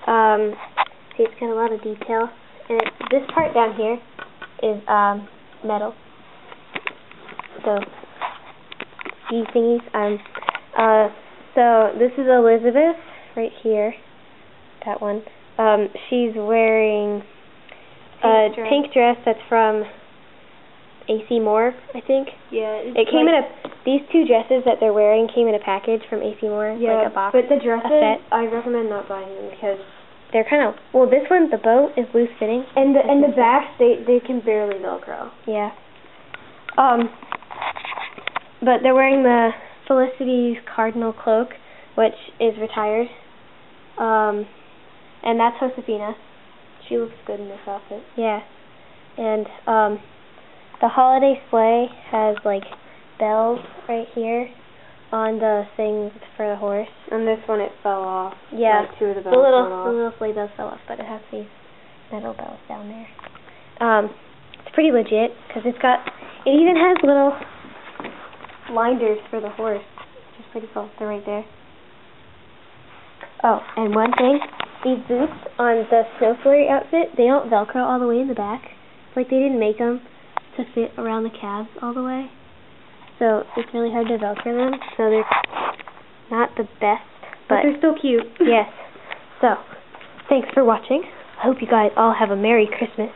See, it's got a lot of detail. And this part down here is metal. So these thingies. So this is Elizabeth right here. That one. She's wearing a pink dress that's from AC Moore, I think. Yeah. It came in these two dresses that they're wearing came in a package from AC Moore, yeah, like a box. But the dresses, a set. I recommend not buying them because they're kind of, well, this one, the bow is loose fitting. And the backs, they can barely Velcro. Yeah. But they're wearing the Felicity's Cardinal cloak, which is retired. And that's Josefina. She looks good in this outfit. Yeah. And the holiday sleigh has like bells right here on the thing for the horse. And this one it fell off. Yeah. Like two of the bells the fell little sleigh bells fell off, but it has these metal bells down there. It's pretty legit because it even has little winders for the horse, which is pretty cool. They're right there. Oh, and one thing, these boots on the Snow Flurry outfit, they don't Velcro all the way in the back. It's like they didn't make them to fit around the calves all the way. So it's really hard to Velcro them. So they're not the best, but they're still cute. Yes. So, thanks for watching. I hope you guys all have a Merry Christmas.